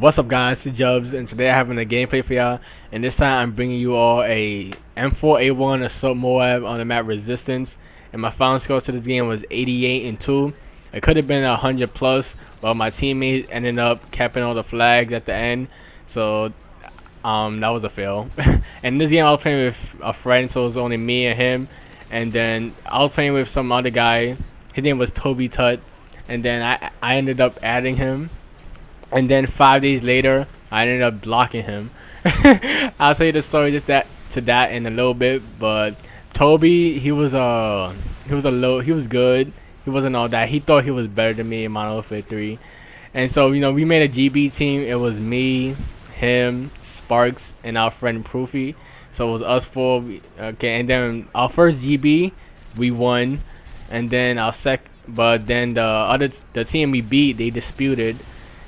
What's up, guys? It's Jubs, and today I'm having a gameplay for y'all. And this time I'm bringing you all a M4A1 Assault Moab on the map Resistance. And my final score to this game was 88-2. It could have been 100 plus, but my teammate ended up capping all the flags at the end. So that was a fail. And this game I was playing with a friend, so it was only me and him. And then I was playing with some other guy. His name was Toby Tut. And then I ended up adding him. And then 5 days later, I ended up blocking him. I'll tell you the story just to that in a little bit. But Toby, he was good. He wasn't all that. He thought he was better than me in MW3. And so we made a GB team. It was me, him, Sparks, and our friend Proofy. So it was us four. Okay, and then our first GB, we won. And then but then the team we beat, they disputed.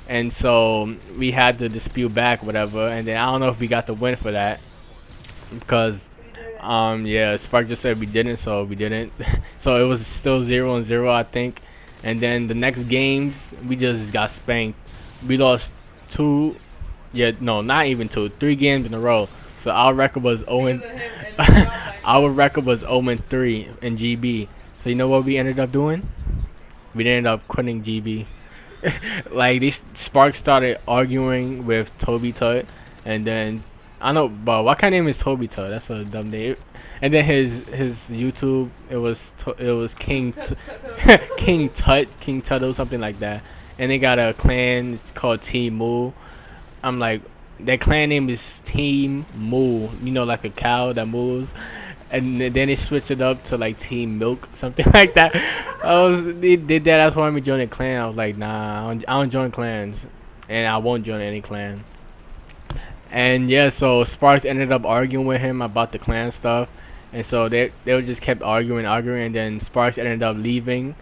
And so we had to dispute back, whatever. And then I don't know if we got the win for that, because yeah, Spark just said we didn't, so we didn't. So it was still 0-0, I think. And then the next games we just got spanked. We lost two, yeah, no, not even two, 3 games in a row. So our record was 0 our record was 0-3 in GB. So you know what we ended up doing? We ended up quitting GB. Like, these Sparks started arguing with Toby Tut, and then I don't know, but what kind of name is Toby Tut? That's a dumb name. And then his YouTube, it was King Tut or something like that. And they got a clan, it's called Team Moo. I'm like, their clan name is Team Moo. You know, like a cow that moves. And then they switched it up to like Team Milk, something like that. They did that. That's why me join a clan. I was like, nah, I don't join clans, and I won't join any clan. And yeah, so Sparks ended up arguing with him about the clan stuff, and so they just kept arguing, and then Sparks ended up leaving.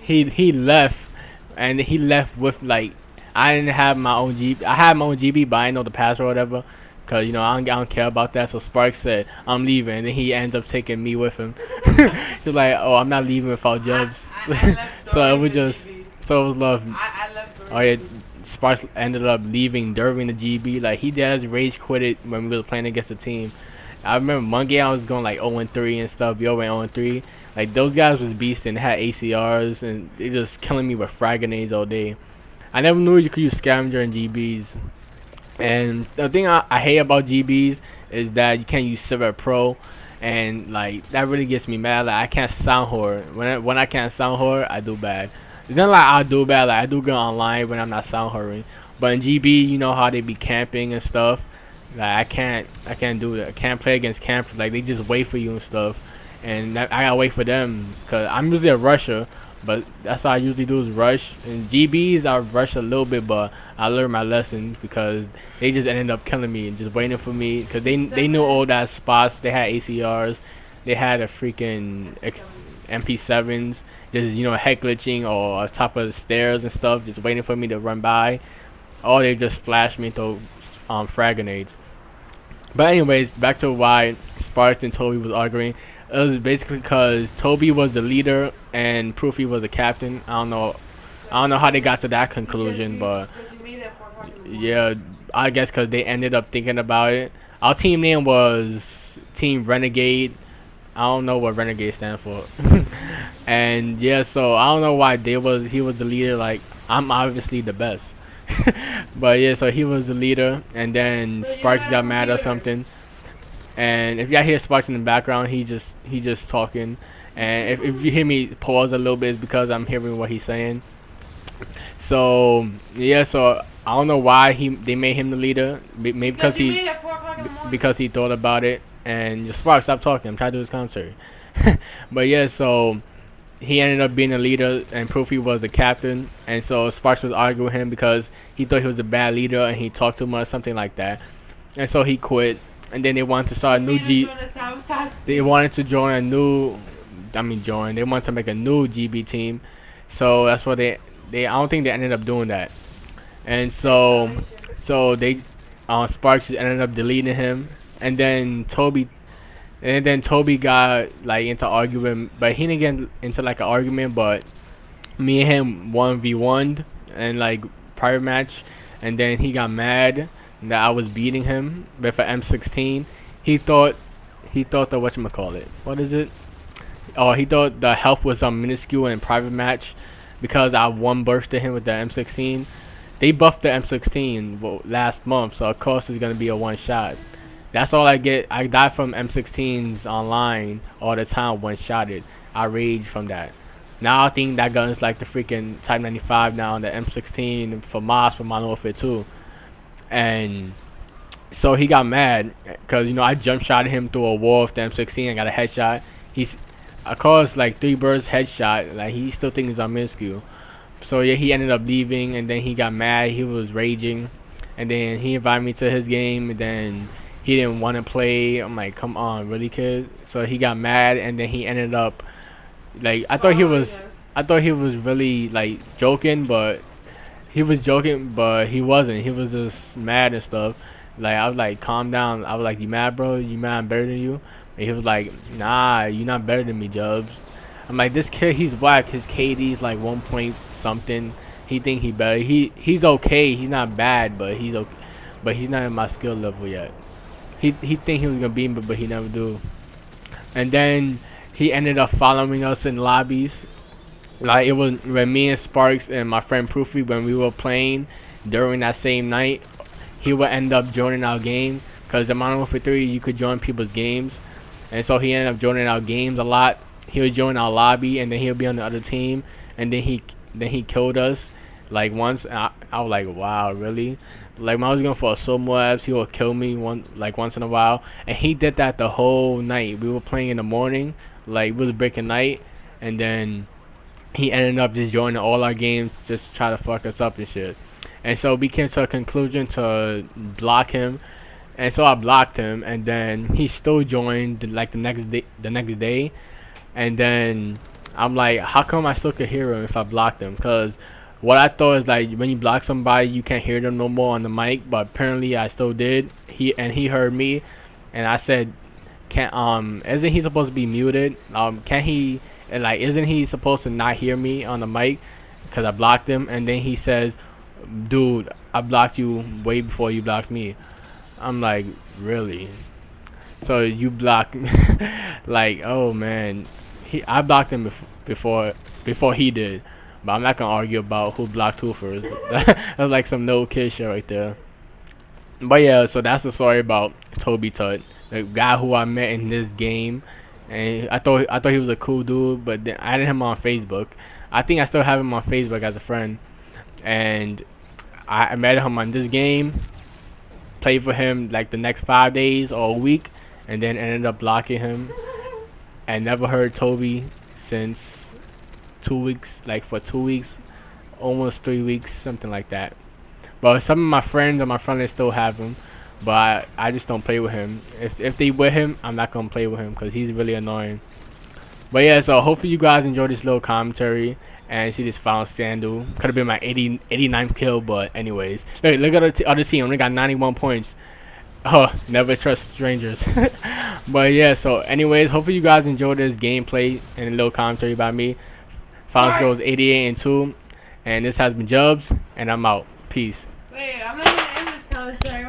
He left, and he left with like, I didn't have my own GB. I had my own GB, but I didn't know the password or whatever. Cause I don't care about that. So Sparks said I'm leaving, and then he ends up taking me with him. He's like, oh, I'm not leaving without Jubs. So it was love. Oh yeah, Sparks ended up leaving during the GB. Like, he does rage quit it when we were playing against the team. I remember one game I was going like 0-3 and stuff. Yo went 0-3. Like, those guys was beasting. They had ACRs and they just killing me with frag grenades all day. I never knew you could use scavenger in GBs. And the thing I hate about GBs is that you can't use Silver Pro, and like, that really gets me mad. Like, I can't sound whore. When I can't sound whore, I do bad. It's not like I do bad. Like, I do good online when I'm not sound whoring. But in GB, you know how they be camping and stuff. Like, I can't do it. I can't play against campers. Like, they just wait for you and stuff, and I gotta wait for them, cause I'm usually a rusher. But that's what I usually do, is rush. In GBs, I rush a little bit, but I learned my lesson, because they just ended up killing me and just waiting for me, because they knew all that spots. They had ACRs, they had a freaking MP7s, just head glitching or on top of the stairs and stuff, just waiting for me to run by. Or they just flashed me through frag grenades. But anyways, back to why Sparks and Toby was arguing. It was basically because Toby was the leader and Proofy was the captain. I don't know how they got to that conclusion, but yeah, I guess because they ended up thinking about it. Our team name was Team Renegade. I don't know what Renegade stands for. And yeah, so I don't know why he was the leader. Like, I'm obviously the best. But yeah, so he was the leader, and then Sparks got mad or something. And if y'all hear Sparks in the background, he just talking. And if you hear me pause a little bit, it's because I'm hearing what he's saying. So yeah, so I don't know why they made him the leader. Maybe because he thought about it. And Sparks, stop talking. I'm trying to do this commentary. But yeah, so he ended up being a leader, and Proofy was the captain. And so Sparks was arguing with him because he thought he was a bad leader and he talked too much, something like that. And so he quit. And then they wanted to start a new They wanted to join a new. They wanted to make a new GB team. So that's what I don't think they ended up doing that. And so they Sparks just ended up deleting him. And then Toby got like into argument, but he didn't get into like an argument. But me and him 1v1'd and like private match. and then he got mad that I was beating him with an M16. He thought the whatchamacallit. What is it? Oh, he thought the health was minuscule in private match because I one bursted him with the M16. They buffed the M16 last month, so of course it's gonna be a one shot. That's all I get. I die from M16s online all the time, one shotted. I rage from that. Now I think that gun is like the freaking Type 95 now, the M16 for Moss for Modern Warfare 2. And so he got mad because, you know, I jump shot him through a wall with the M16 and got a headshot. I caused like 3 birds headshot. Like, he still thinks I'm minuscule. So yeah, he ended up leaving, and then he got mad. He was raging, and then he invited me to his game, and then he didn't want to play. I'm like, come on, really, kid? So he got mad, and then he ended up like, I thought he was really like joking, but he wasn't. He was just mad and stuff. Like, I was like, calm down. I was like, you mad, bro? You mad I'm better than you? And he was like, nah, you not better than me, Jubs. I'm like, this kid, he's whack. His KD's like 1 point something. He think he better. He's okay. He's not bad, but he's okay. But he's not at my skill level yet. He think he was gonna beat me, but he never do. And then he ended up following us in lobbies. Like, it was when me and Sparks and my friend Proofy, when we were playing during that same night, he would end up joining our game, because in Modern Warfare 3 you could join people's games, and so he ended up joining our games a lot. He would join our lobby, and then he would be on the other team, and then he killed us like once. And I was like, wow, really? Like, when I was going for Asult Moabs, he would kill me once in a while, and he did that the whole night. We were playing in the morning, like, it was breaking night, and then he ended up just joining all our games, just try to fuck us up and shit. And so we came to a conclusion to block him, and so I blocked him, and then he still joined like the next day, and then I'm like, how come I still could hear him if I blocked him? Because what I thought is, like, when you block somebody, you can't hear them no more on the mic, but apparently I still did. He heard me, and I said, isn't he supposed to be muted? Can't he? And like, isn't he supposed to not hear me on the mic because I blocked him? And then he says, dude, I blocked you way before you blocked me. I'm like, really? So you blocked me? Like, oh man, I blocked him before he did. But I'm not gonna argue about who blocked who first. That's like some no kid shit right there. But yeah, so that's the story about Toby Tut, the guy who I met in this game. And I thought he was a cool dude, but then I added him on Facebook. I think I still have him on Facebook as a friend. And I met him on this game, played for him like the next 5 days or a week, and then ended up blocking him. And never heard Toby since 2 weeks, like for 2 weeks, almost 3 weeks, something like that. But some of my friends on my front list still have him. But I just don't play with him. If they with him, I'm not gonna play with him because he's really annoying. But yeah, so hopefully you guys enjoyed this little commentary and see this final scandal. Could have been my 89th kill, but anyways, look at the other team. Only got 91 points. Oh, never trust strangers. But yeah, so anyways, hopefully you guys enjoyed this gameplay and a little commentary by me. Final score is 88-2, and this has been Jubs, and I'm out. Peace. Wait, I'm not gonna end this commentary.